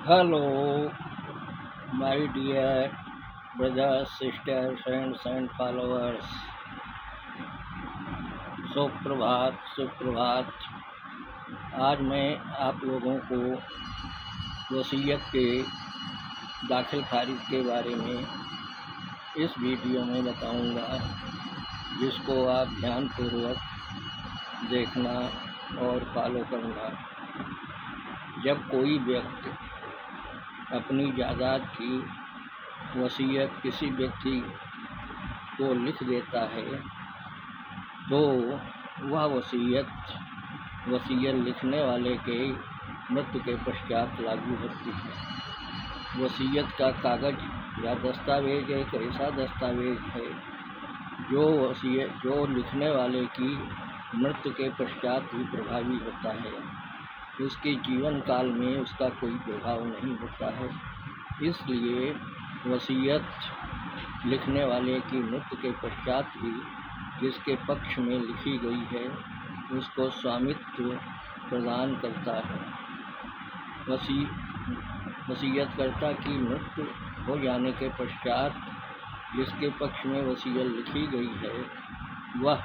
Hello, my dear brothers, sisters, friends and followers. सुप्रभात। आज मैं आप लोगों को वसीयत के दाखिल खारिज के बारे में इस वीडियो में बताऊंगा, जिसको आप ध्यानपूर्वक देखना और फॉलो करना। जब कोई व्यक्ति अपनी जायदाद की वसीयत किसी व्यक्ति को लिख देता है तो वह वसीयत लिखने वाले के मृत्यु के पश्चात लागू होती है। वसीयत का कागज़ या दस्तावेज एक ऐसा दस्तावेज है जो लिखने वाले की मृत्यु के पश्चात ही प्रभावी होता है। उसके जीवन काल में उसका कोई प्रभाव नहीं होता है। इसलिए वसीयत लिखने वाले की मृत्यु के पश्चात ही जिसके पक्ष में लिखी गई है उसको स्वामित्व प्रदान करता है। वसीयतकर्ता की मृत्यु हो जाने के पश्चात जिसके पक्ष में वसीयत लिखी गई है वह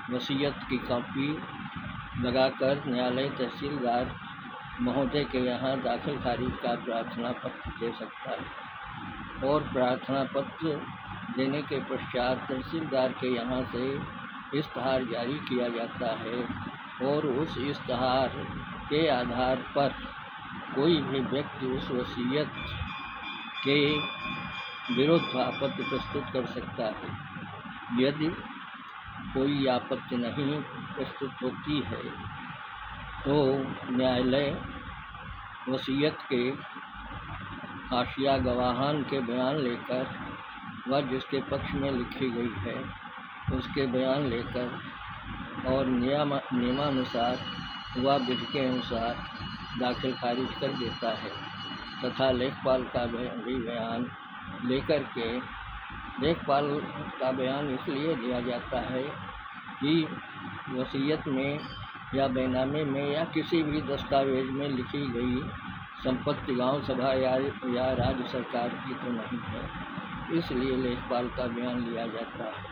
वसीयत की कॉपी लगाकर न्यायालय तहसीलदार महोदय के यहाँ दाखिल खारिज का प्रार्थना पत्र दे सकता है, और प्रार्थना पत्र देने के पश्चात तहसीलदार के यहाँ से इश्तहार जारी किया जाता है, और उस इश्तहार के आधार पर कोई भी व्यक्ति उस वसीयत के विरुद्ध आपत्ति प्रस्तुत कर सकता है। यदि कोई आपत्ति नहीं प्रस्तुत होती है तो न्यायालय वसीयत के हाशिया गवाहान के बयान लेकर वह जिसके पक्ष में लिखी गई है उसके बयान लेकर और नियमानुसार वह विधि के अनुसार दाखिल खारिज कर देता है, तथा लेखपाल का भी बयान लेकर के लेखपाल का बयान इसलिए दिया जाता है कि वसीयत में या बैनामे में या किसी भी दस्तावेज में लिखी गई संपत्ति गांव सभा या राज्य सरकार की तो नहीं है, इसलिए लेखपाल का बयान लिया जाता है।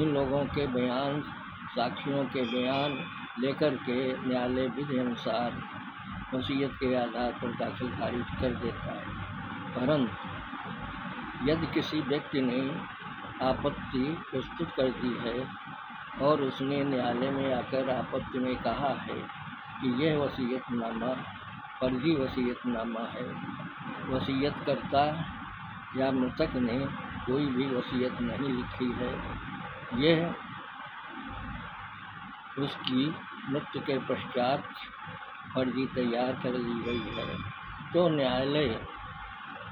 इन लोगों के बयान, साक्षियों के बयान लेकर के न्यायालय विधि अनुसार वसीयत के आधार पर दाखिल खारिज कर देता है। परंतु यदि किसी व्यक्ति ने आपत्ति प्रस्तुत कर दी है और उसने न्यायालय में आकर आपत्ति में कहा है कि यह वसीयतनामा फर्जी वसीयतनामा है, वसीयतकर्ता या मृतक ने कोई भी वसीयत नहीं लिखी है, यह उसकी मृत्यु के पश्चात फर्जी तैयार कर ली गई है, तो न्यायालय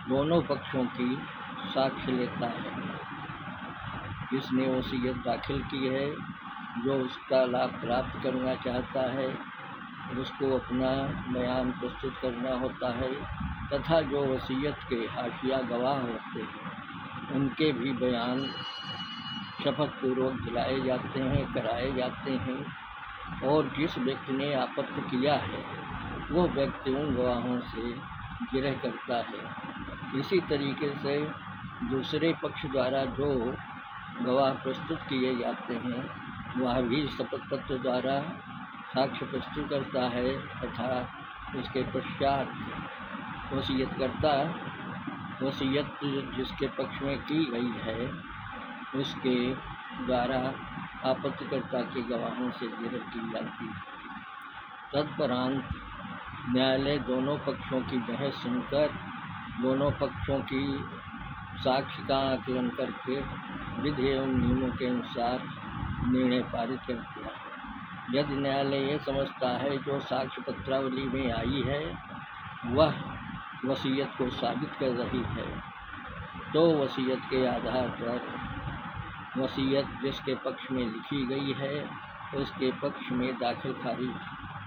दोनों पक्षों की साक्ष्य लेता है। जिसने वसीयत दाखिल की है, जो उसका लाभ प्राप्त करना चाहता है, उसको अपना बयान प्रस्तुत करना होता है, तथा जो वसीयत के हाशिया गवाह होते हैं उनके भी बयान शपथपूर्वक दिलाए जाते हैं, कराए जाते हैं, और जिस व्यक्ति ने आपत्ति किया है वो व्यक्ति उन गवाहों से गिरह करता है। इसी तरीके से दूसरे पक्ष द्वारा जो गवाह प्रस्तुत किए जाते हैं वह भी शपथ पत्र द्वारा साक्ष्य प्रस्तुत करता है, तथा उसके पश्चात वसीयतकर्ता वसीयत जिसके पक्ष में की गई है उसके द्वारा आपत्तिकर्ता के गवाहों से गिरह की जाती है। तदुपरांत न्यायालय दोनों पक्षों की बहस सुनकर दोनों पक्षों की साक्ष्य का आकलन करके विधि एवं नियमों के अनुसार निर्णय पारित करता है। यदि न्यायालय ये समझता है जो साक्ष्य पत्रावली में आई है वह वसीयत को साबित कर रही है, तो वसीयत के आधार पर वसीयत जिसके पक्ष में लिखी गई है उसके पक्ष में दाखिल खारिज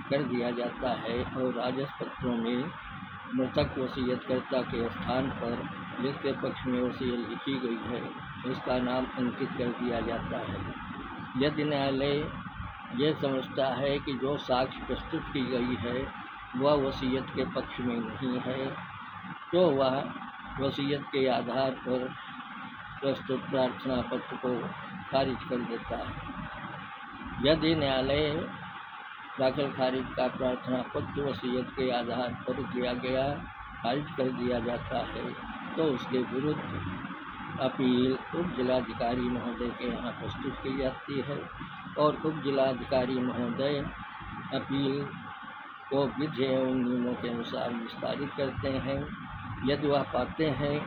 कर दिया जाता है, और राजस्व पत्रों में मृतक वसीयतकर्ता के स्थान पर जिसके पक्ष में वसीयत लिखी गई है उसका नाम अंकित कर दिया जाता है। यदि न्यायालय यह समझता है कि जो साक्ष्य प्रस्तुत की गई है वह वसीयत के पक्ष में नहीं है तो वह वसीयत के आधार पर प्रस्तुत प्रार्थना पत्र को खारिज कर देता है। यदि न्यायालय दाखिल खारिज का प्रार्थना पत्र वसीयत के आधार पर किया गया खारिज कर दिया जाता है तो उसके विरुद्ध अपील उप जिलाधिकारी महोदय के यहाँ प्रस्तुत की जाती है और उप जिलाधिकारी महोदय अपील को विधि एवं नियमों के अनुसार विस्तारित करते हैं। यदि वह पाते हैं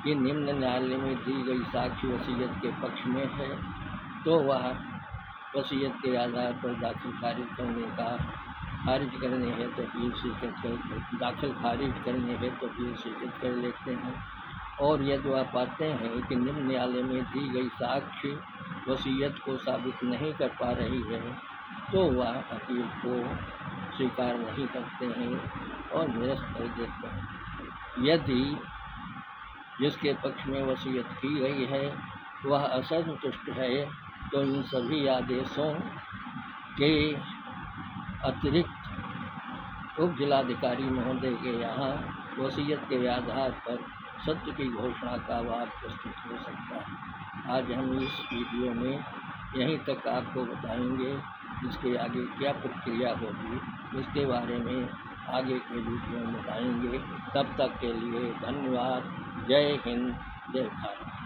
कि निम्न न्यायालय में दी गई साक्ष्य वसीयत के पक्ष में है तो वह वसीयत के आधार पर दाखिल खारिज करने का खारिज करने है तो अपील स्वीकृत कर दाखिल खारिज करने है तो अपील स्वीकृत कर लेते हैं। और यदि वह पाते हैं कि निम्न न्यायालय में दी गई साक्ष्य वसीयत को साबित नहीं कर पा रही है तो वह अपील को स्वीकार नहीं करते हैं और निरस्त कर देते हैं। यदि जिसके पक्ष में वसीयत की गई है वह असंतुष्ट है तो इन सभी आदेशों के अतिरिक्त उप जिलाधिकारी महोदय के यहाँ वसीयत के आधार पर सत्य की घोषणा का वाद प्रस्तुत हो सकता है। आज हम इस वीडियो में यहीं तक आपको बताएंगे, इसके आगे क्या प्रक्रिया होगी इसके बारे में आगे के वीडियो में बताएंगे। तब तक के लिए धन्यवाद। जय हिंद, जय भारत।